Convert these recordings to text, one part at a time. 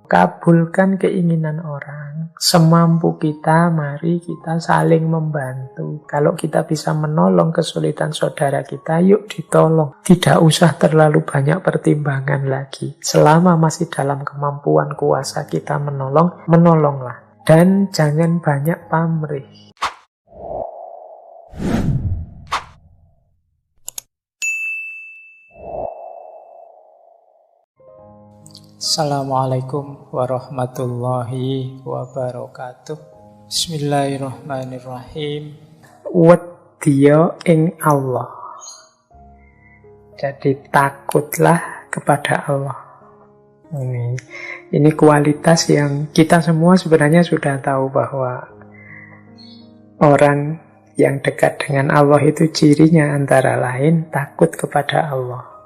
Kabulkan keinginan orang. Semampu kita, mari kita saling membantu. Kalau kita bisa menolong kesulitan saudara kita, yuk ditolong. Tidak usah terlalu banyak pertimbangan lagi. Selama masih dalam kemampuan kuasa kita menolong, menolonglah. Dan jangan banyak pamrih. Assalamualaikum warahmatullahi wabarakatuh. Bismillahirrahmanirrahim. Wedya ing Allah. Jadi takutlah kepada Allah. Ini kualitas yang kita semua sebenarnya sudah tahu, bahwa orang yang dekat dengan Allah itu cirinya antara lain takut kepada Allah.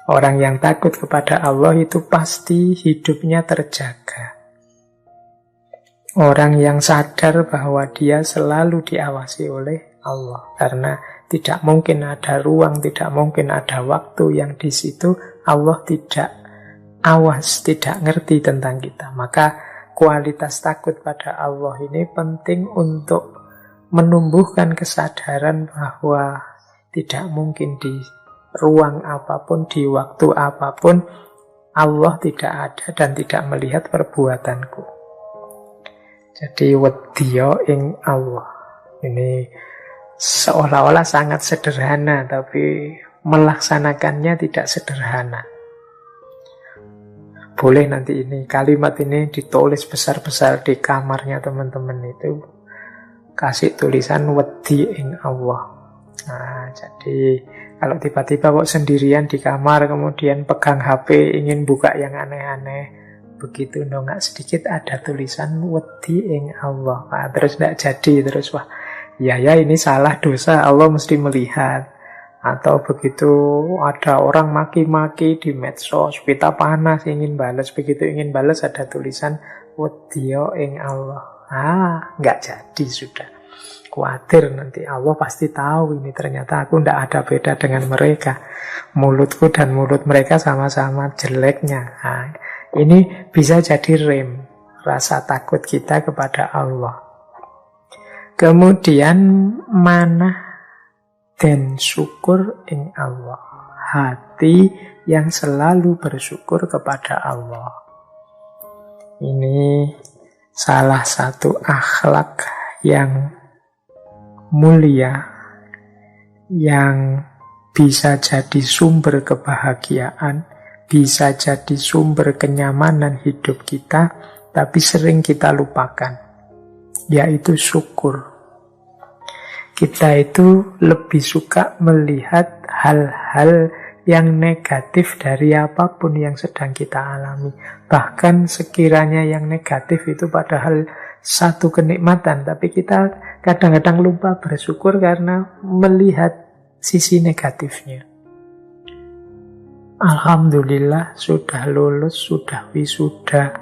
Orang yang takut kepada Allah itu pasti hidupnya terjaga. Orang yang sadar bahwa dia selalu diawasi oleh Allah. Karena tidak mungkin ada ruang, tidak mungkin ada waktu yang di situ Allah tidak awas, tidak ngerti tentang kita. Maka kualitas takut pada Allah ini penting untuk menumbuhkan kesadaran bahwa tidak mungkin di ruang apapun, di waktu apapun, Allah tidak ada dan tidak melihat perbuatanku. Jadi wedya ing Allah. Ini seolah-olah sangat sederhana, tapi melaksanakannya tidak sederhana. Boleh nanti ini kalimat ini ditulis besar-besar di kamarnya teman-teman itu. Kasih tulisan wedi ing Allah. Nah, jadi kalau tiba-tiba kok sendirian di kamar, kemudian pegang HP, ingin buka yang aneh-aneh, begitu nongak sedikit ada tulisan wedi ing Allah. Nah, terus tidak jadi, terus wah, ya ini salah dosa, Allah mesti melihat. Atau begitu ada orang maki-maki di medsos, kita panas ingin balas, begitu ingin balas ada tulisan wedi ing Allah. Nggak jadi sudah. Khawatir nanti Allah pasti tahu ini ternyata aku tidak ada beda dengan mereka. Mulutku dan mulut mereka sama-sama jeleknya. Ini bisa jadi rem rasa takut kita kepada Allah. Kemudian manah dan syukur ing Allah. Hati yang selalu bersyukur kepada Allah. Ini salah satu akhlak yang mulia, yang bisa jadi sumber kebahagiaan, bisa jadi sumber kenyamanan hidup kita, tapi sering kita lupakan, yaitu syukur. Kita itu lebih suka melihat hal-hal yang negatif dari apapun yang sedang kita alami. Bahkan sekiranya yang negatif itu padahal satu kenikmatan, tapi kita kadang-kadang lupa bersyukur karena melihat sisi negatifnya. Alhamdulillah sudah lulus, sudah wisuda.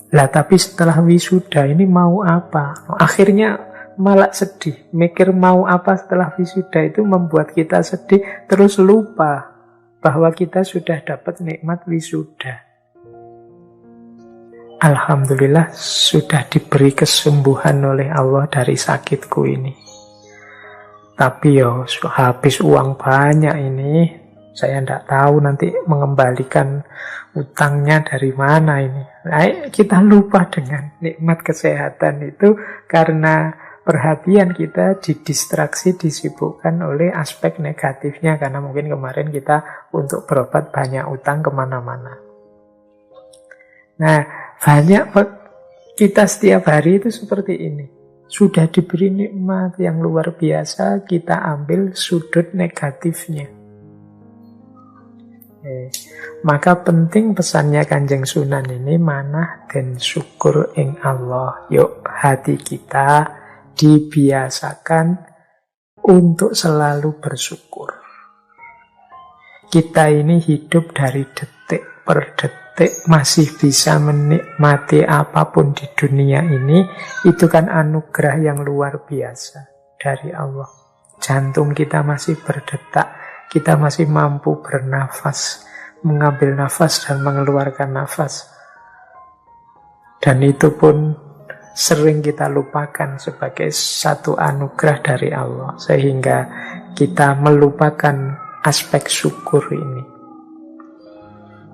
Lah tapi setelah wisuda ini mau apa? Akhirnya malah sedih. Mikir mau apa setelah wisuda itu membuat kita sedih, terus lupa bahwa kita sudah dapat nikmat wisuda. Alhamdulillah sudah diberi kesembuhan oleh Allah dari sakitku ini. Tapi habis uang banyak ini, saya tidak tahu nanti mengembalikan utangnya dari mana ini. Kita lupa dengan nikmat kesehatan itu karena perhatian kita didistraksi, disibukkan oleh aspek negatifnya. Karena mungkin kemarin kita untuk berobat banyak utang kemana-mana. Nah, banyak kita setiap hari itu seperti ini. Sudah diberi nikmat yang luar biasa, kita ambil sudut negatifnya. Maka penting pesannya Kanjeng Sunan ini, manah dan syukur ing Allah. Yuk hati kita dibiasakan untuk selalu bersyukur. Kita ini hidup dari detik per detik, masih bisa menikmati apapun di dunia ini, itu kan anugerah yang luar biasa dari Allah. Jantung kita masih berdetak, kita masih mampu bernafas, mengambil nafas dan mengeluarkan nafas. Dan itu pun sering kita lupakan sebagai satu anugerah dari Allah, sehingga kita melupakan aspek syukur ini.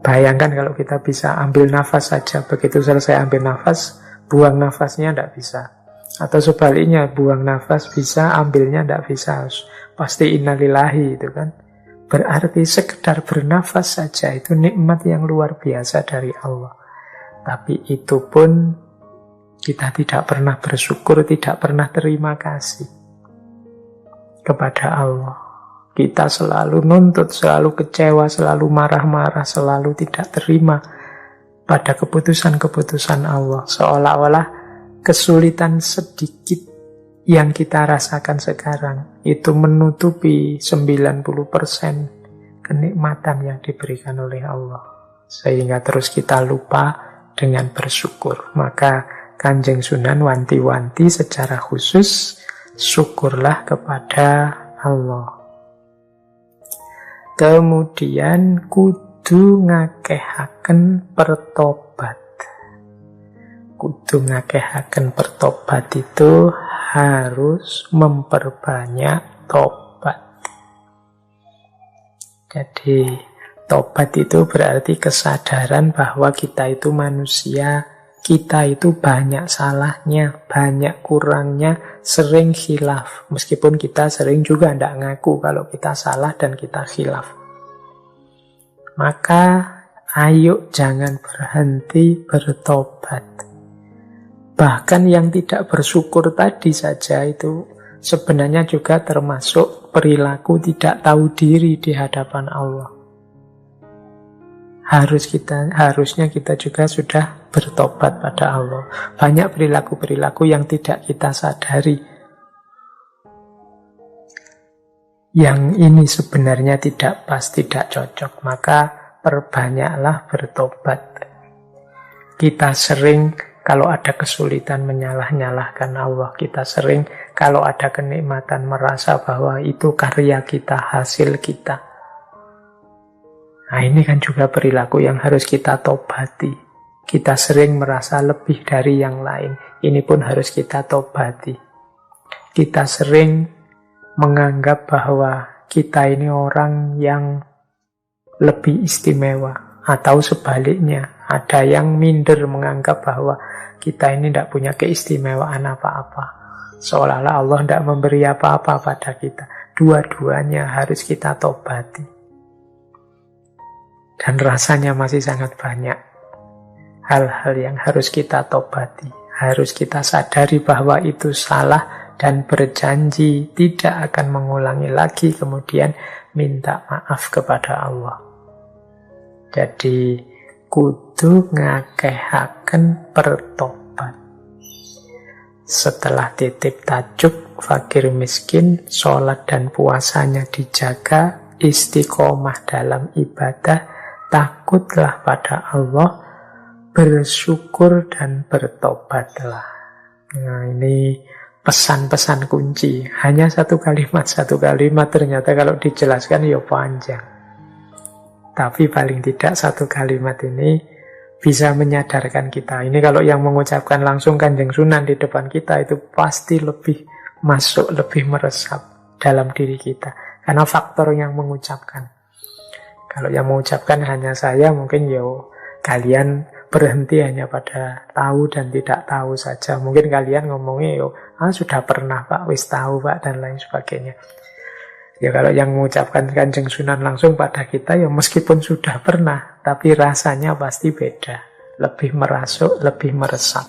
Bayangkan kalau kita bisa ambil nafas saja, begitu selesai ambil nafas, buang nafasnya tidak bisa. Atau sebaliknya, buang nafas bisa, ambilnya tidak bisa. Pasti innalillahi itu kan. Berarti sekedar bernafas saja itu nikmat yang luar biasa dari Allah. Tapi itu pun kita tidak pernah bersyukur, tidak pernah terima kasih kepada Allah. Kita selalu nuntut, selalu kecewa, selalu marah-marah, selalu tidak terima pada keputusan-keputusan Allah. Seolah-olah kesulitan sedikit yang kita rasakan sekarang itu menutupi 90% kenikmatan yang diberikan oleh Allah. Sehingga terus kita lupa dengan bersyukur. Maka Kanjeng Sunan wanti-wanti secara khusus, syukurlah kepada Allah. Kemudian kudu ngakehaken pertobat. Kudu ngakehaken pertobat itu harus memperbanyak tobat. Jadi tobat itu berarti kesadaran bahwa kita itu manusia, kita itu banyak salahnya, banyak kurangnya, sering khilaf. Meskipun kita sering juga tidak ngaku kalau kita salah dan kita khilaf. Maka ayo jangan berhenti bertobat. Bahkan yang tidak bersyukur tadi saja itu sebenarnya juga termasuk perilaku tidak tahu diri di hadapan Allah. Harusnya kita juga sudah bertobat pada Allah. Banyak perilaku-perilaku yang tidak kita sadari. Yang ini sebenarnya tidak pas, tidak cocok. Maka perbanyaklah bertobat. Kita sering kalau ada kesulitan menyalah-nyalahkan Allah. Kita sering kalau ada kenikmatan merasa bahwa itu karya kita, hasil kita. Nah ini kan juga perilaku yang harus kita tobati. Kita sering merasa lebih dari yang lain. Ini pun harus kita tobati. Kita sering menganggap bahwa kita ini orang yang lebih istimewa. Atau sebaliknya, ada yang minder menganggap bahwa kita ini tidak punya keistimewaan apa-apa. Seolah-olah Allah tidak memberi apa-apa pada kita. Dua-duanya harus kita tobati. Dan rasanya masih sangat banyak hal-hal yang harus kita tobati. Harus kita sadari bahwa itu salah dan berjanji tidak akan mengulangi lagi, kemudian minta maaf kepada Allah. Jadi kudu ngakehaken pertobat. Setelah titip tajuk fakir miskin, sholat dan puasanya dijaga, istiqomah dalam ibadah, takutlah pada Allah, bersyukur dan bertobatlah. Nah ini pesan-pesan kunci. Hanya satu kalimat ternyata kalau dijelaskan ya panjang. Tapi paling tidak satu kalimat ini bisa menyadarkan kita. Ini kalau yang mengucapkan langsung Kanjeng Sunan di depan kita itu pasti lebih masuk, lebih meresap dalam diri kita. Karena faktor yang mengucapkan. Kalau yang mengucapkan hanya saya, mungkin kalian berhenti hanya pada tahu dan tidak tahu saja. Mungkin kalian ngomongnya sudah pernah Pak, wis tahu Pak, dan lain sebagainya. Ya kalau yang mengucapkan Kanjeng Sunan langsung pada kita, ya meskipun sudah pernah, tapi rasanya pasti beda. Lebih merasuk, lebih meresap.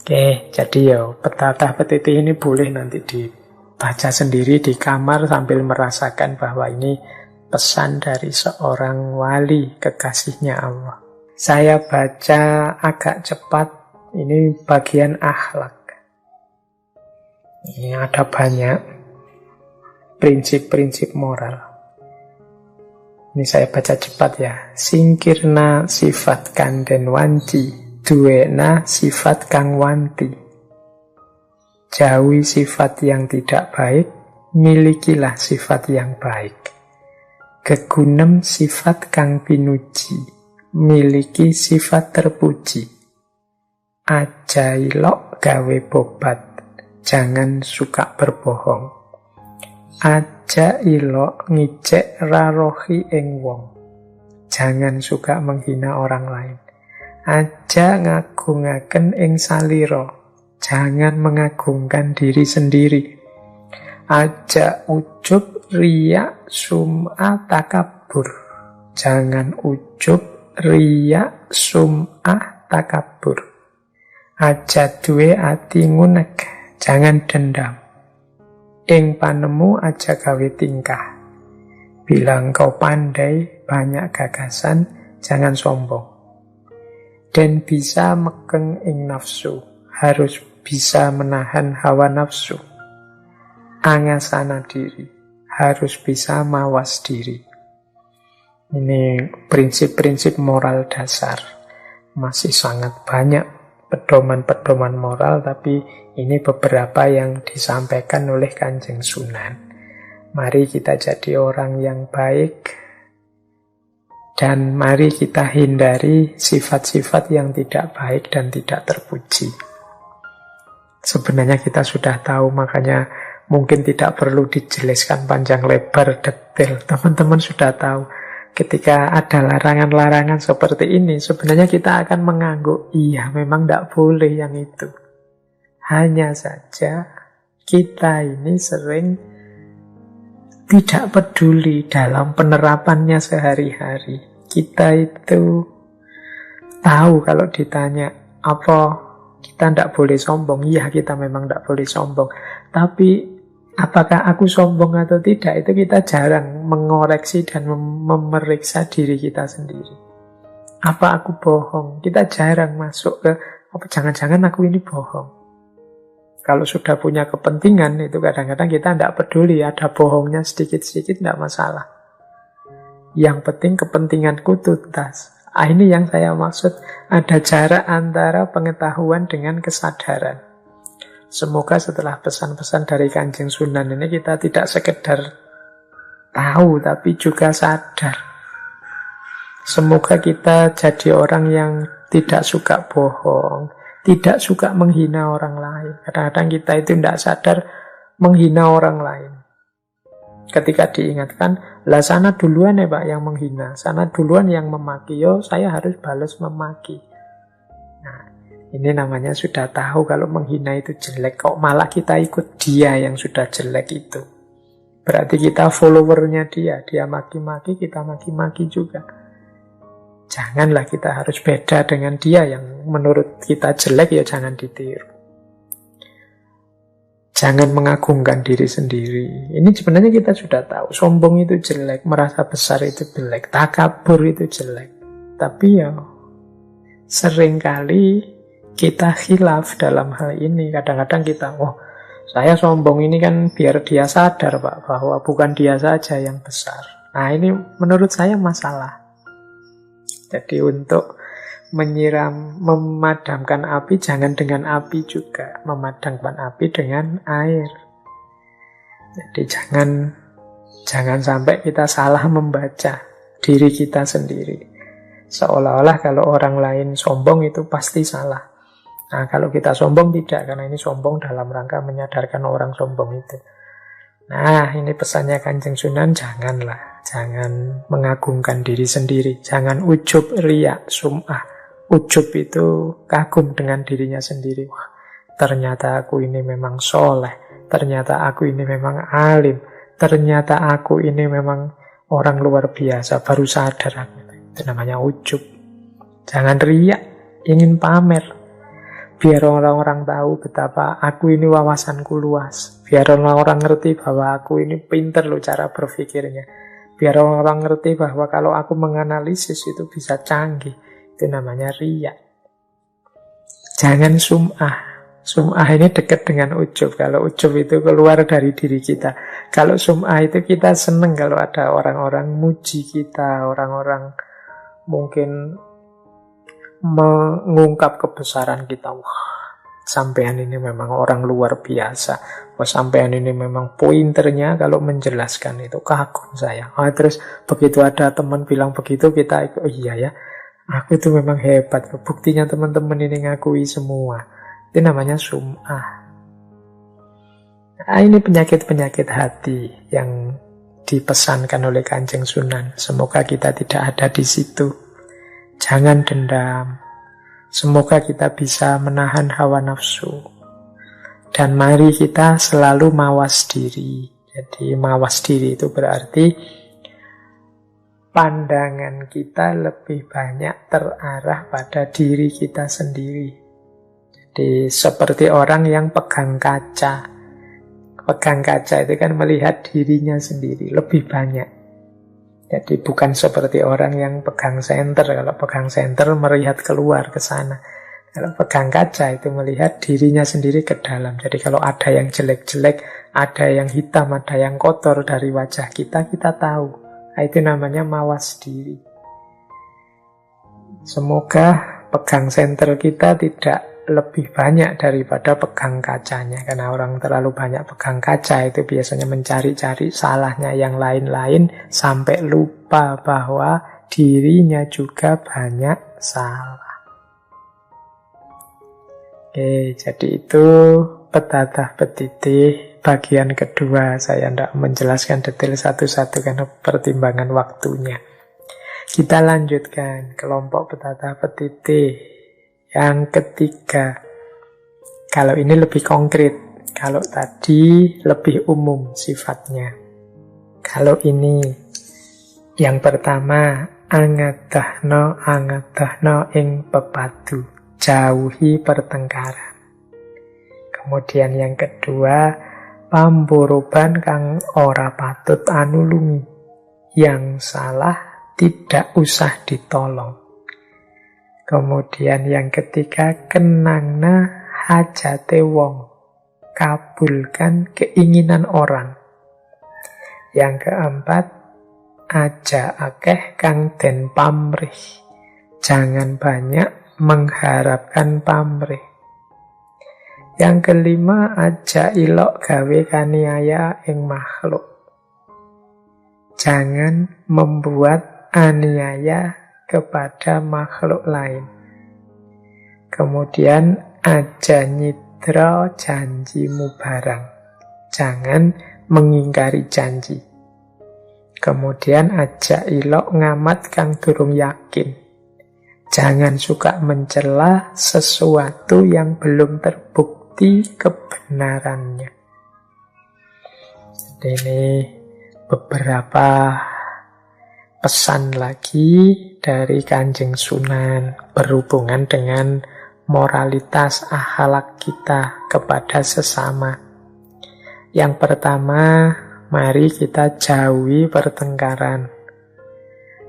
Oke, jadi petata petiti ini boleh nanti dibaca sendiri di kamar sambil merasakan bahwa ini pesan dari seorang wali kekasihnya Allah. Saya baca agak cepat, ini bagian akhlak. Ini ada banyak prinsip-prinsip moral. Ini saya baca cepat ya. Singkirna sifat kanden wanti, duwena sifat kang wanti. Jauhi sifat yang tidak baik, milikilah sifat yang baik. Kegunem sifat kang pinuji, miliki sifat terpuji. aja ilok gawe bobat, jangan suka berbohong. Aja ilok ngicek rarohi ing wong, jangan suka menghina orang lain. Aja ngagungaken ing salira, jangan mengagungkan diri sendiri. Aja ujub riya sum'ah takabur, jangan ujub riya sum'ah takabur. Aja duwe ati ngunek, jangan dendam. Ing panemu aja gawe tingkah. Bilang kau pandai, banyak gagasan, jangan sombong. Dan bisa mekeng ing nafsu, harus bisa menahan hawa nafsu. Angasana diri, harus bisa mawas diri. Ini prinsip-prinsip moral dasar. Masih sangat banyak pedoman-pedoman moral, tapi ini beberapa yang disampaikan oleh Kanjeng Sunan. Mari kita jadi orang yang baik, dan mari kita hindari sifat-sifat yang tidak baik dan tidak terpuji. Sebenarnya kita sudah tahu, makanya mungkin tidak perlu dijelaskan panjang lebar detail. Teman-teman sudah tahu. Ketika ada larangan-larangan seperti ini, sebenarnya kita akan mengangguk, iya memang tidak boleh yang itu. Hanya saja kita ini sering tidak peduli dalam penerapannya sehari-hari. Kita itu tahu kalau ditanya, apa kita tidak boleh sombong? Iya, kita memang tidak boleh sombong. Tapi apakah aku sombong atau tidak, itu kita jarang mengoreksi dan memeriksa diri kita sendiri. Apa aku bohong? Kita jarang masuk ke, apa jangan-jangan aku ini bohong. Kalau sudah punya kepentingan, itu kadang-kadang kita tidak peduli, ada bohongnya sedikit-sedikit tidak masalah. Yang penting kepentinganku tuntas. Ini yang saya maksud, ada jarak antara pengetahuan dengan kesadaran. Semoga setelah pesan-pesan dari Kanjeng Sunan ini kita tidak sekedar tahu, tapi juga sadar. Semoga kita jadi orang yang tidak suka bohong, tidak suka menghina orang lain. Kadang-kadang kita itu tidak sadar menghina orang lain. Ketika diingatkan, lah sana duluan ya Pak yang menghina, sana duluan yang memaki, yo saya harus balas memaki. Nah, ini namanya sudah tahu kalau menghina itu jelek, kok malah kita ikut dia yang sudah jelek itu. Berarti kita followernya dia maki-maki, kita maki-maki juga. Janganlah kita harus beda dengan dia yang menurut kita jelek, ya jangan ditiru. Jangan mengagungkan diri sendiri. Ini sebenarnya kita sudah tahu, sombong itu jelek, merasa besar itu jelek, takabur itu jelek. Tapi ya seringkali kita khilaf dalam hal ini. Kadang-kadang kita, saya sombong ini kan biar dia sadar Pak, bahwa bukan dia saja yang besar. Nah ini menurut saya masalah. Jadi untuk memadamkan api, jangan dengan api juga. Memadamkan api dengan air. Jadi jangan sampai kita salah membaca diri kita sendiri. Seolah-olah kalau orang lain sombong itu pasti salah. Nah, kalau kita sombong tidak, karena ini sombong dalam rangka menyadarkan orang sombong itu. Nah, ini pesannya Kanjeng Sunan, janganlah. Jangan mengagungkan diri sendiri. Jangan ujub, riya, sum'ah. Ujub itu kagum dengan dirinya sendiri. Wah, ternyata aku ini memang soleh. Ternyata aku ini memang alim. Ternyata aku ini memang orang luar biasa. Baru sadar aku. Itu namanya ujub. Jangan riya, ingin pamer. Biar orang-orang tahu betapa aku ini wawasanku luas. Biar orang-orang ngerti bahwa aku ini pinter loh cara berpikirnya. Biar orang-orang ngerti bahwa kalau aku menganalisis itu bisa canggih. Itu namanya riya. Jangan sum'ah. Sum'ah ini dekat dengan ujub. Kalau ujub itu keluar dari diri kita. Kalau sum'ah itu kita seneng kalau ada orang-orang muji kita. Orang-orang mungkin mengungkap kebesaran kita. Wah, sampean ini memang orang luar biasa. Wah, sampean ini memang pointernya kalau menjelaskan itu kagum saya. Terus begitu ada teman bilang begitu, kita ikut, oh iya ya, Aku itu memang hebat. Buktinya teman-teman ini ngakui semua. Itu namanya sum'ah. Nah, ini penyakit-penyakit hati yang dipesankan oleh Kanjeng Sunan. Semoga kita tidak ada di situ. Jangan dendam. Semoga kita bisa menahan hawa nafsu. Dan mari kita selalu mawas diri. Jadi mawas diri itu berarti pandangan kita lebih banyak terarah pada diri kita sendiri. Jadi seperti orang yang pegang kaca. Pegang kaca itu kan melihat dirinya sendiri lebih banyak. Jadi bukan seperti orang yang pegang senter. Kalau pegang senter melihat keluar ke sana. Kalau pegang kaca itu melihat dirinya sendiri ke dalam. Jadi kalau ada yang jelek-jelek, ada yang hitam, ada yang kotor dari wajah kita, kita tahu. Nah, itu namanya mawas diri. Semoga pegang senter kita tidak lebih banyak daripada pegang kacanya. Karena orang terlalu banyak pegang kaca itu biasanya mencari-cari salahnya yang lain-lain sampai lupa bahwa dirinya juga banyak salah. Oke, jadi itu petatah petitih bagian kedua. Saya tidak menjelaskan detail satu-satu karena pertimbangan waktunya. Kita lanjutkan kelompok petatah petitih yang ketiga. Kalau ini lebih konkret, kalau tadi lebih umum sifatnya. Kalau ini yang pertama, angadahno ing pepadu, jauhi pertengkaran. Kemudian yang kedua, pamboroban kang ora patut anulungi, yang salah tidak usah ditolong. Kemudian yang ketiga, kenangna hajate wong, kabulkan keinginan orang. Yang keempat, aja akeh kang den pamrih, jangan banyak mengharapkan pamrih. Yang kelima, aja ilok gawe kaniaya ing makhluk, jangan membuat aniaya kepada makhluk lain. Kemudian aja nyidra janjimu barang, jangan mengingkari janji. Kemudian aja ilok ngamat kang durung yakin, jangan suka mencela sesuatu yang belum terbukti kebenarannya. Ini beberapa pesan lagi dari Kanjeng Sunan berhubungan dengan moralitas akhlak kita kepada sesama. Yang pertama, mari kita jauhi pertengkaran.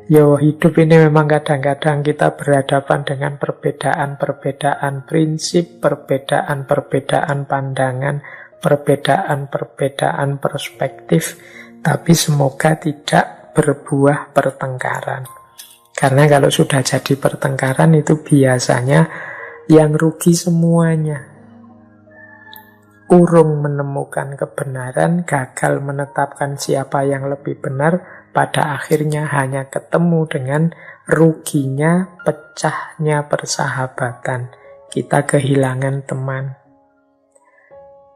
Hidup ini memang kadang-kadang kita berhadapan dengan perbedaan-perbedaan prinsip, perbedaan-perbedaan pandangan, perbedaan-perbedaan perspektif, tapi semoga tidak berbuah pertengkaran. Karena kalau sudah jadi pertengkaran itu biasanya yang rugi semuanya. Urung menemukan kebenaran, gagal menetapkan siapa yang lebih benar, pada akhirnya hanya ketemu dengan ruginya, pecahnya persahabatan. Kita kehilangan teman.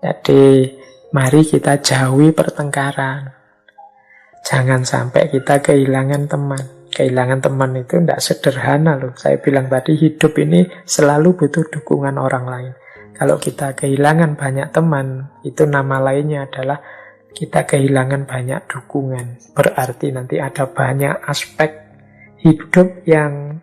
Jadi, mari kita jauhi pertengkaran. Jangan sampai kita kehilangan teman. Kehilangan teman itu tidak sederhana loh. Saya bilang tadi, hidup ini selalu butuh dukungan orang lain. Kalau kita kehilangan banyak teman, itu nama lainnya adalah kita kehilangan banyak dukungan. Berarti nanti ada banyak aspek hidup yang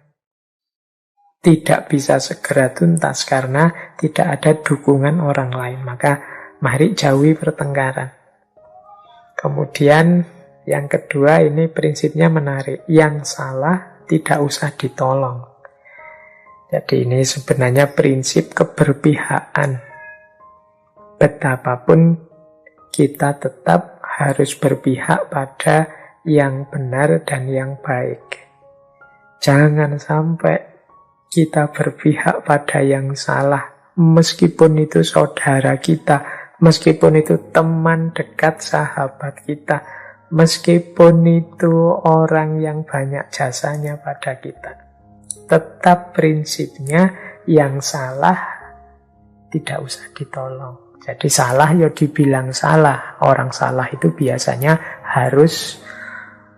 tidak bisa segera tuntas karena tidak ada dukungan orang lain. Maka mari jauhi pertengkaran. Kemudian yang kedua, ini prinsipnya menarik. Yang salah tidak usah ditolong. Jadi ini sebenarnya prinsip keberpihakan. Betapapun kita tetap harus berpihak pada yang benar dan yang baik. Jangan sampai kita berpihak pada yang salah, meskipun itu saudara kita, meskipun itu teman dekat sahabat kita, meskipun itu orang yang banyak jasanya pada kita. Tetap prinsipnya yang salah tidak usah ditolong. Jadi salah ya dibilang salah. Orang salah itu biasanya harus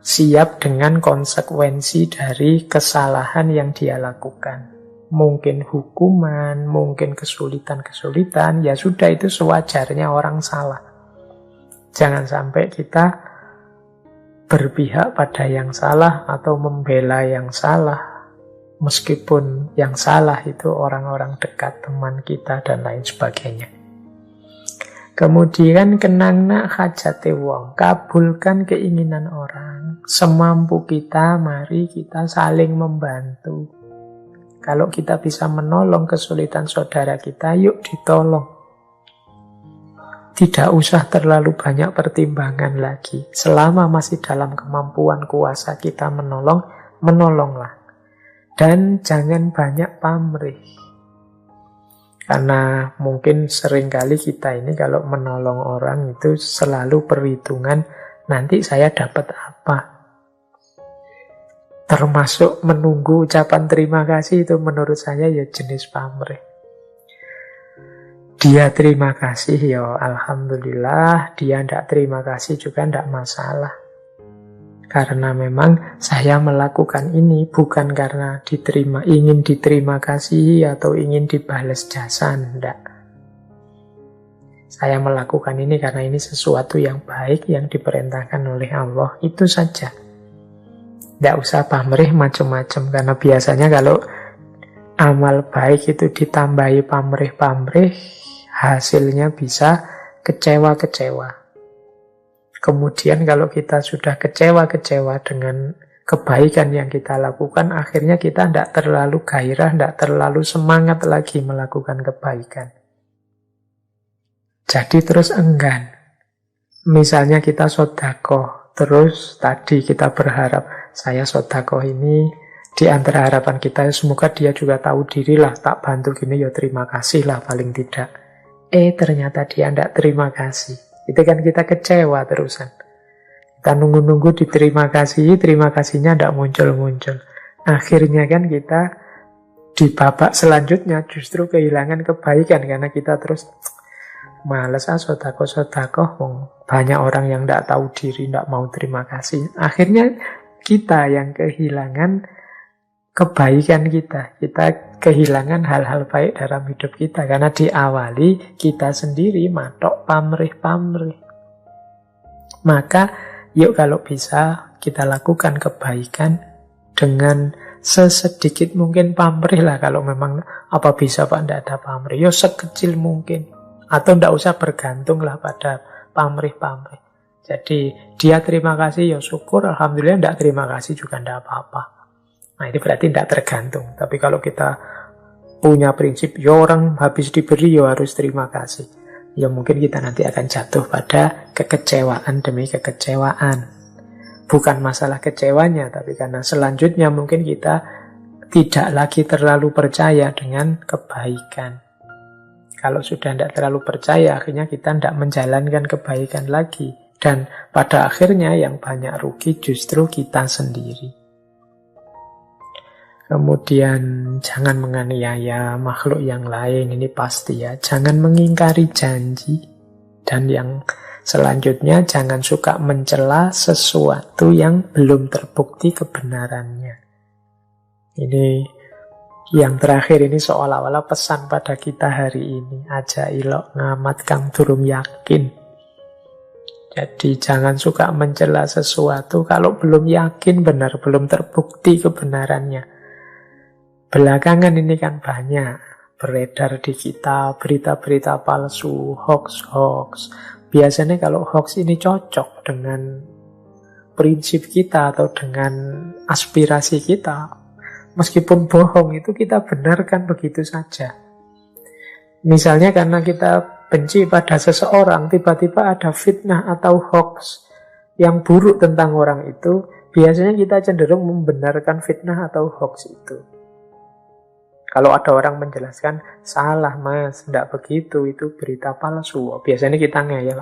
siap dengan konsekuensi dari kesalahan yang dia lakukan. Mungkin hukuman, mungkin kesulitan-kesulitan, ya sudah, itu sewajarnya orang salah. Jangan sampai kita berpihak pada yang salah atau membela yang salah, meskipun yang salah itu orang-orang dekat, teman kita, dan lain sebagainya. Kemudian kenangna hajate wong, kabulkan keinginan orang. Semampu kita, mari kita saling membantu. Kalau kita bisa menolong kesulitan saudara kita, yuk ditolong. Tidak usah terlalu banyak pertimbangan lagi. Selama masih dalam kemampuan kuasa kita menolong, menolonglah. Dan jangan banyak pamrih. Karena mungkin seringkali kita ini kalau menolong orang itu selalu perhitungan, nanti saya dapat apa. Termasuk menunggu ucapan terima kasih, itu menurut saya ya jenis pamrih. Dia terima kasih, ya alhamdulillah. Dia tidak terima kasih juga tidak masalah. Karena memang saya melakukan ini bukan karena ingin diterima kasih atau ingin dibalas jasa, tidak. Saya melakukan ini karena ini sesuatu yang baik yang diperintahkan oleh Allah, itu saja. Tidak usah pamrih macam-macam, karena biasanya kalau amal baik itu ditambahi pamrih-pamrih, hasilnya bisa kecewa-kecewa. Kemudian kalau kita sudah kecewa-kecewa dengan kebaikan yang kita lakukan, akhirnya kita tidak terlalu gairah, tidak terlalu semangat lagi melakukan kebaikan. Jadi terus enggan. Misalnya kita sedekah, terus tadi kita berharap, saya sedekah ini di antara harapan kita, semoga dia juga tahu diri lah, tak bantu gini ya terima kasih lah paling tidak. Ternyata dia tidak terima kasih. Itu kan kita kecewa terusan. Kita nunggu-nunggu diterima kasih, terima kasihnya tidak muncul-muncul. Akhirnya kan kita di babak selanjutnya justru kehilangan kebaikan, karena kita terus males sedekah. Banyak orang yang tidak tahu diri, tidak mau terima kasih. Akhirnya kita yang kehilangan kebaikan kita. Kita kehilangan hal-hal baik dalam hidup kita. Karena diawali kita sendiri matok pamrih-pamrih. Maka yuk kalau bisa kita lakukan kebaikan dengan sesedikit mungkin pamrih lah. Kalau memang apa bisa Pak tidak ada pamrih, yuk sekecil mungkin. Atau tidak usah bergantung lah pada pamrih-pamrih. Jadi dia terima kasih ya syukur, alhamdulillah. Tidak terima kasih juga tidak apa-apa. Nah itu berarti tidak tergantung. Tapi kalau kita punya prinsip, ya orang habis diberi ya harus terima kasih, ya mungkin kita nanti akan jatuh pada kekecewaan demi kekecewaan. Bukan masalah kecewanya, tapi karena selanjutnya mungkin kita tidak lagi terlalu percaya dengan kebaikan. Kalau sudah tidak terlalu percaya, akhirnya kita tidak menjalankan kebaikan lagi. Dan pada akhirnya yang banyak rugi justru kita sendiri. Kemudian jangan menganiaya makhluk yang lain, ini pasti ya. Jangan mengingkari janji. Dan yang selanjutnya, jangan suka mencela sesuatu yang belum terbukti kebenarannya. Ini yang terakhir ini seolah-olah pesan pada kita hari ini. Aja ilok ngamat kang durung yakin. Jadi jangan suka mencela sesuatu kalau belum yakin benar, belum terbukti kebenarannya. Belakangan ini kan banyak beredar di kita berita-berita palsu, hoax. Biasanya kalau hoax ini cocok dengan prinsip kita atau dengan aspirasi kita. Meskipun bohong itu kita benarkan begitu saja. Misalnya karena kita benci pada seseorang, tiba-tiba ada fitnah atau hoax yang buruk tentang orang itu, biasanya kita cenderung membenarkan fitnah atau hoax itu. Kalau ada orang menjelaskan, salah mas, tidak begitu, itu berita palsu. Biasanya kita ngeyel,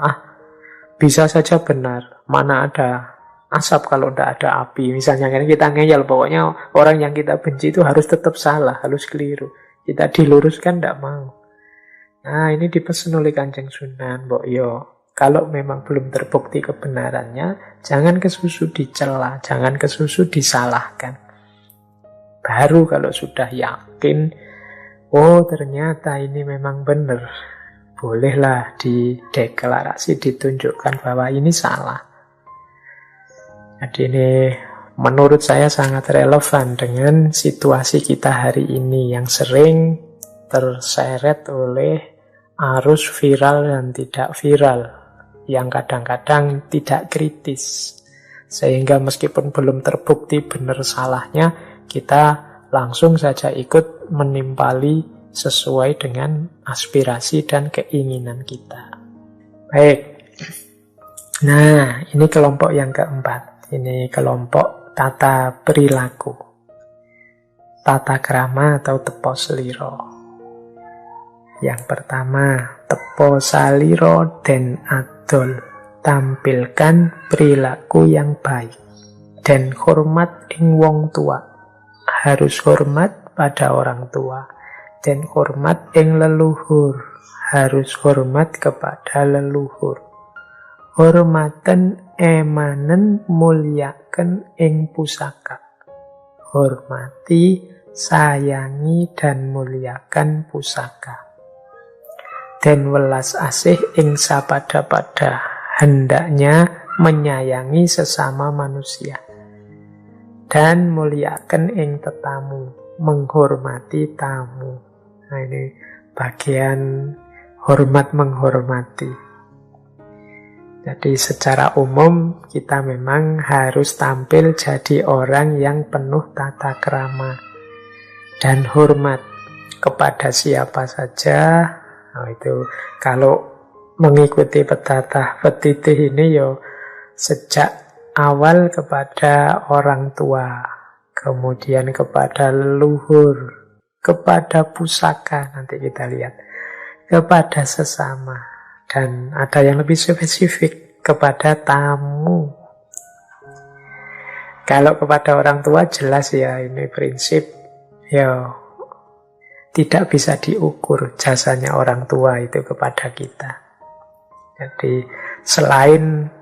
bisa saja benar, mana ada asap kalau tidak ada api. Misalnya kan kita ngeyel, pokoknya orang yang kita benci itu harus tetap salah, harus keliru. Kita diluruskan tidak mau. Nah, ini dipesan oleh Kanjeng Sunan, Mbok Yo. Kalau memang belum terbukti kebenarannya, jangan kesusu dicela, jangan kesusu disalahkan. Baru kalau sudah yakin, oh ternyata ini memang benar, bolehlah dideklarasi, ditunjukkan bahwa ini salah. Jadi ini menurut saya sangat relevan dengan situasi kita hari ini yang sering terseret oleh arus viral dan tidak viral, yang kadang-kadang tidak kritis. Sehingga meskipun belum terbukti benar salahnya, kita langsung saja ikut menimpali sesuai dengan aspirasi dan keinginan kita. Baik. Nah, ini kelompok yang keempat. Ini kelompok tata perilaku. Tata krama atau tepo seliro. Yang pertama, tepo saliro den adol, tampilkan perilaku yang baik dan hormat ing wong tua. Harus hormat pada orang tua dan hormat ing leluhur. Harus hormat kepada leluhur. Hormaten emanen mulyaken ing pusaka. Hormati, sayangi dan mulyakan pusaka. Dan welas asih ing sapada-pada, hendaknya menyayangi sesama manusia. Dan muliakan ing tetamu, menghormati tamu. Nah, ini bagian hormat menghormati. Jadi secara umum kita memang harus tampil jadi orang yang penuh tata krama dan hormat kepada siapa saja. Nah, itu kalau mengikuti petatah petitih ini yo sejak awal kepada orang tua, kemudian kepada leluhur, kepada pusaka, nanti kita lihat, kepada sesama, dan ada yang lebih spesifik kepada tamu. Kalau kepada orang tua jelas ya, ini prinsip ya, tidak bisa diukur jasanya orang tua itu kepada kita. Jadi selain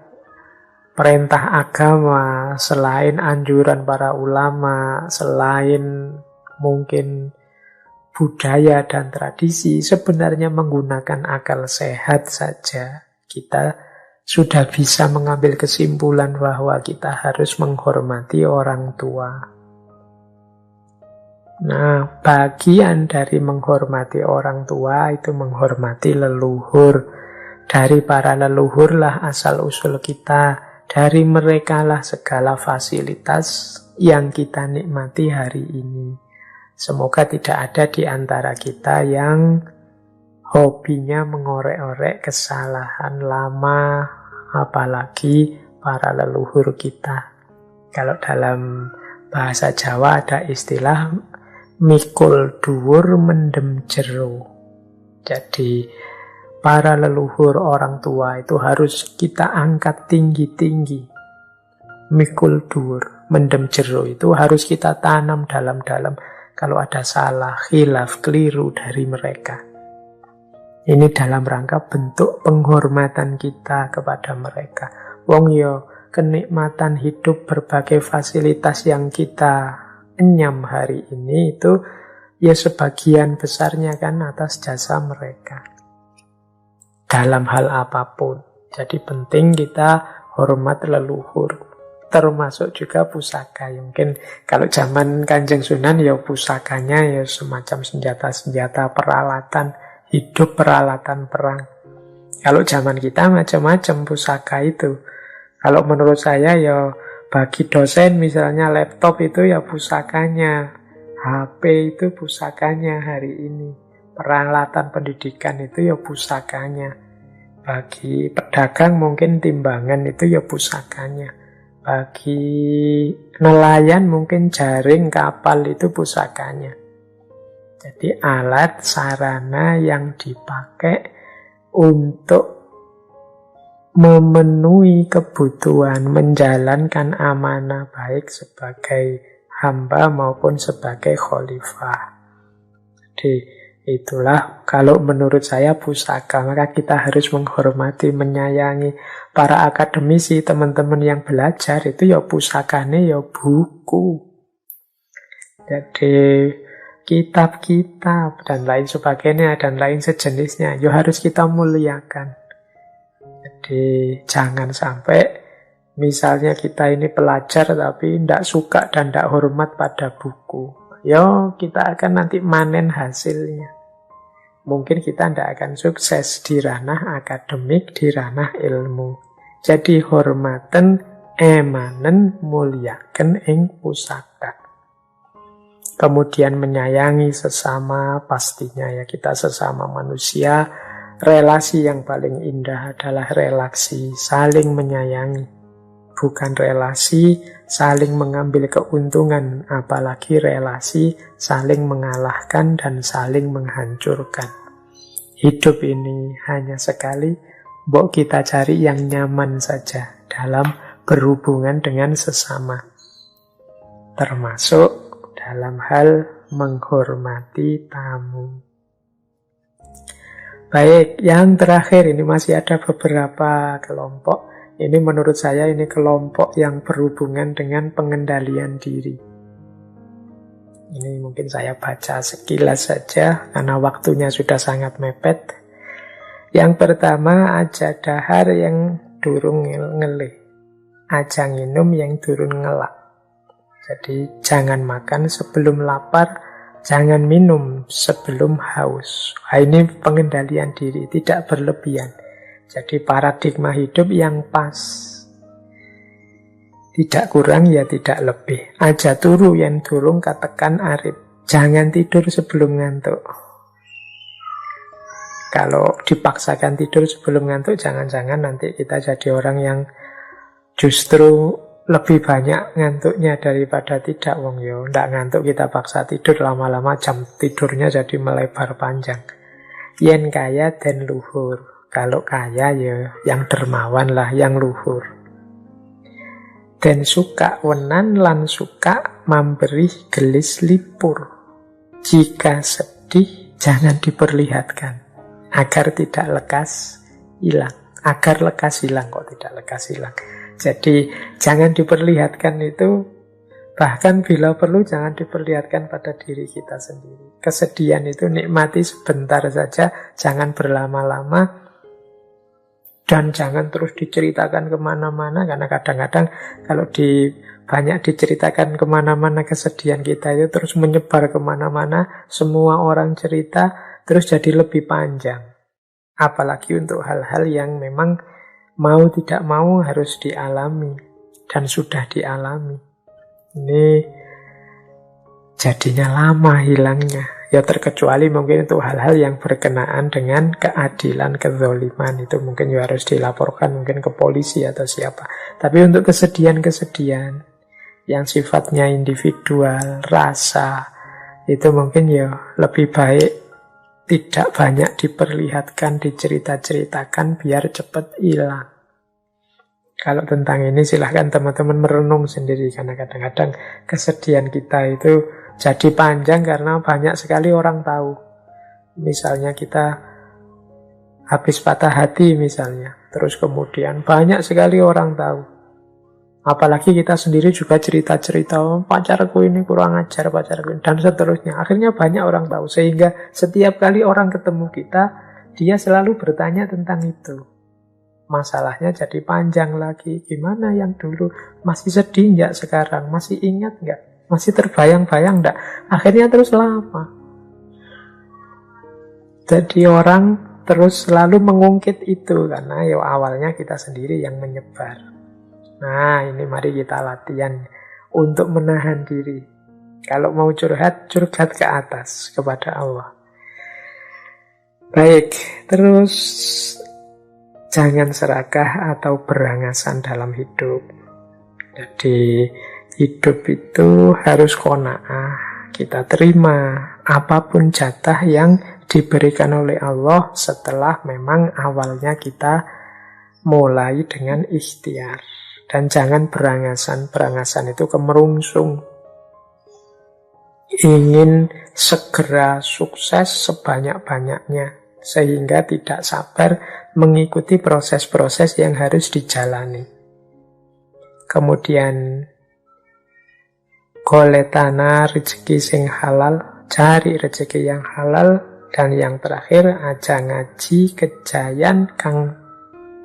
perintah agama, selain anjuran para ulama, selain mungkin budaya dan tradisi, sebenarnya menggunakan akal sehat saja kita sudah bisa mengambil kesimpulan bahwa kita harus menghormati orang tua. Nah, bagian dari menghormati orang tua itu menghormati leluhur. Dari para leluhurlah asal-usul kita. Dari merekalah segala fasilitas yang kita nikmati hari ini. Semoga tidak ada di antara kita yang hobinya mengorek-orek kesalahan lama, apalagi para leluhur kita. Kalau dalam bahasa Jawa ada istilah mikul dhuwur mendem jero. Jadi para leluhur orang tua itu harus kita angkat tinggi-tinggi. Mikul dhuwur mendem jero itu harus kita tanam dalam-dalam. Kalau ada salah, khilaf, keliru dari mereka. Ini dalam rangka bentuk penghormatan kita kepada mereka. Wong yo kenikmatan hidup, berbagai fasilitas yang kita enyam hari ini itu ya sebagian besarnya kan atas jasa mereka dalam hal apapun. Jadi penting kita hormat leluhur, termasuk juga pusaka. Mungkin kalau zaman Kanjeng Sunan ya pusakanya ya semacam senjata-senjata peralatan hidup, peralatan perang. Kalau zaman kita macam-macam pusaka itu. Kalau menurut saya ya bagi dosen misalnya laptop itu ya pusakanya, HP itu pusakanya hari ini, peralatan pendidikan itu ya pusakanya, bagi pedagang mungkin timbangan itu ya pusakanya, bagi nelayan mungkin jaring kapal itu pusakanya. Jadi alat sarana yang dipakai untuk memenuhi kebutuhan, menjalankan amanah baik sebagai hamba maupun sebagai khalifah. Jadi itulah kalau menurut saya pusaka. Maka kita harus menghormati, menyayangi para akademisi, teman-teman yang belajar itu ya pusakane ya buku. Jadi kitab-kitab dan lain sebagainya dan lain sejenisnya ya harus kita muliakan. Jadi jangan sampai misalnya kita ini pelajar tapi tidak suka dan tidak hormat pada buku. Ya kita akan nanti manen hasilnya. Mungkin kita tidak akan sukses di ranah akademik, di ranah ilmu. Jadi hormaten, emanen, muliaken ing pusaka. Kemudian menyayangi sesama, pastinya ya kita sesama manusia. Relasi yang paling indah adalah relasi saling menyayangi. Bukan relasi saling mengambil keuntungan, apalagi relasi saling mengalahkan dan saling menghancurkan. Hidup ini hanya sekali, mbok kita cari yang nyaman saja dalam berhubungan dengan sesama. Termasuk dalam hal menghormati tamu. Baik, yang terakhir ini masih ada beberapa kelompok. Ini menurut saya ini kelompok yang berhubungan dengan pengendalian diri. Ini mungkin saya baca sekilas saja karena waktunya sudah sangat mepet. Yang pertama, aja dahar yang durung ngelih, aja nginum yang durung ngelak. Jadi jangan makan sebelum lapar, jangan minum sebelum haus. Ini pengendalian diri, tidak berlebihan. Jadi paradigma hidup yang pas. Tidak kurang ya tidak lebih. Aja turu yang durung katekan arip. Jangan tidur sebelum ngantuk. Kalau dipaksakan tidur sebelum ngantuk, jangan-jangan nanti kita jadi orang yang justru lebih banyak ngantuknya daripada tidak. Wong yo, ndak ngantuk kita paksa tidur, lama-lama jam tidurnya jadi melebar panjang. Yen kaya dan luhur. Kalau kaya ya yang dermawan lah, yang luhur. Dan suka wenan lan suka memberi gelis lipur. Jika sedih jangan diperlihatkan agar tidak lekas hilang. Agar lekas hilang, kok tidak lekas hilang. Jadi jangan diperlihatkan itu, bahkan bila perlu jangan diperlihatkan pada diri kita sendiri. Kesedihan itu nikmati sebentar saja, jangan berlama-lama. Dan jangan terus diceritakan kemana-mana, karena kadang-kadang kalau banyak diceritakan kemana-mana kesedihan kita itu terus menyebar kemana-mana, semua orang cerita, terus jadi lebih panjang. Apalagi untuk hal-hal yang memang mau tidak mau harus dialami, dan sudah dialami. Ini jadinya lama hilangnya. Ya terkecuali mungkin untuk hal-hal yang berkenaan dengan keadilan, kezaliman, itu mungkin ya harus dilaporkan mungkin ke polisi atau siapa. Tapi untuk kesedihan-kesedihan yang sifatnya individual, rasa, itu mungkin ya lebih baik tidak banyak diperlihatkan, dicerita-ceritakan biar cepat hilang. Kalau tentang ini silahkan teman-teman merenung sendiri, karena kadang-kadang kesedihan kita itu jadi panjang karena banyak sekali orang tahu. Misalnya kita habis patah hati misalnya, terus kemudian banyak sekali orang tahu. Apalagi kita sendiri juga cerita-cerita, oh, pacarku ini kurang ajar, pacarku ini, dan seterusnya. Akhirnya banyak orang tahu, sehingga setiap kali orang ketemu kita, dia selalu bertanya tentang itu. Masalahnya jadi panjang lagi. Gimana yang dulu? Masih sedih nggak sekarang? Masih ingat nggak? Masih terbayang-bayang enggak? Akhirnya terus lama. Jadi orang terus selalu mengungkit itu karena ya awalnya kita sendiri yang menyebar. Nah, ini mari kita latihan untuk menahan diri. Kalau mau curhat, curhat ke atas kepada Allah. Baik, terus jangan serakah atau berangasan dalam hidup. Jadi hidup itu harus qanaah. Kita terima apapun jatah yang diberikan oleh Allah setelah memang awalnya kita mulai dengan ikhtiar. Dan jangan berangasan. Berangasan itu kemerungsung. Ingin segera sukses sebanyak-banyaknya. Sehingga tidak sabar mengikuti proses-proses yang harus dijalani. Kemudian goletana rezeki sing halal, cari rezeki yang halal. Dan yang terakhir, aja ngaji kejayan kang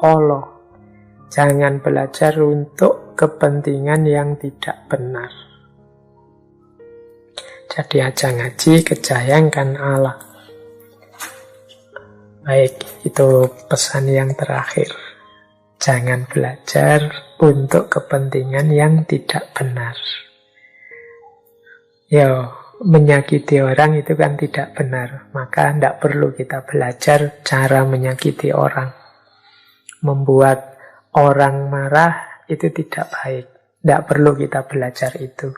Allah. Jangan belajar untuk kepentingan yang tidak benar. Jadi aja ngaji kejayan kan Allah. Baik, itu pesan yang terakhir. Jangan belajar untuk kepentingan yang tidak benar. Yo, menyakiti orang itu kan tidak benar. Maka tidak perlu kita belajar cara menyakiti orang. Membuat orang marah itu tidak baik. Tidak perlu kita belajar itu.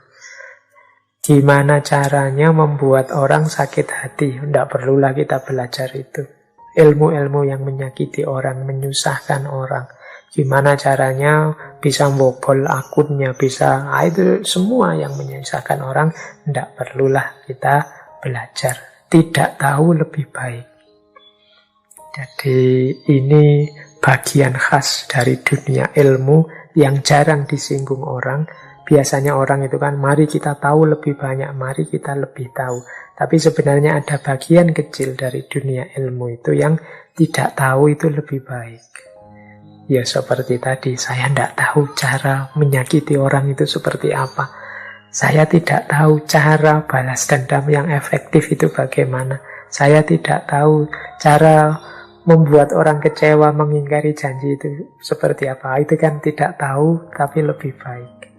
Gimana caranya membuat orang sakit hati? Tidak perlulah kita belajar itu. Ilmu-ilmu yang menyakiti orang, menyusahkan orang. Gimana caranya bisa membobol akunnya, bisa itu semua yang menyusahkan orang, tidak perlulah kita belajar. Tidak tahu lebih baik. Jadi ini bagian khas dari dunia ilmu yang jarang disinggung orang. Biasanya orang itu kan, mari kita tahu lebih banyak, mari kita lebih tahu. Tapi sebenarnya ada bagian kecil dari dunia ilmu itu yang tidak tahu itu lebih baik. Ya seperti tadi, saya tidak tahu cara menyakiti orang itu seperti apa. Saya tidak tahu cara balas dendam yang efektif itu bagaimana. Saya tidak tahu cara membuat orang kecewa, mengingkari janji itu seperti apa. Itu kan tidak tahu, tapi lebih baik.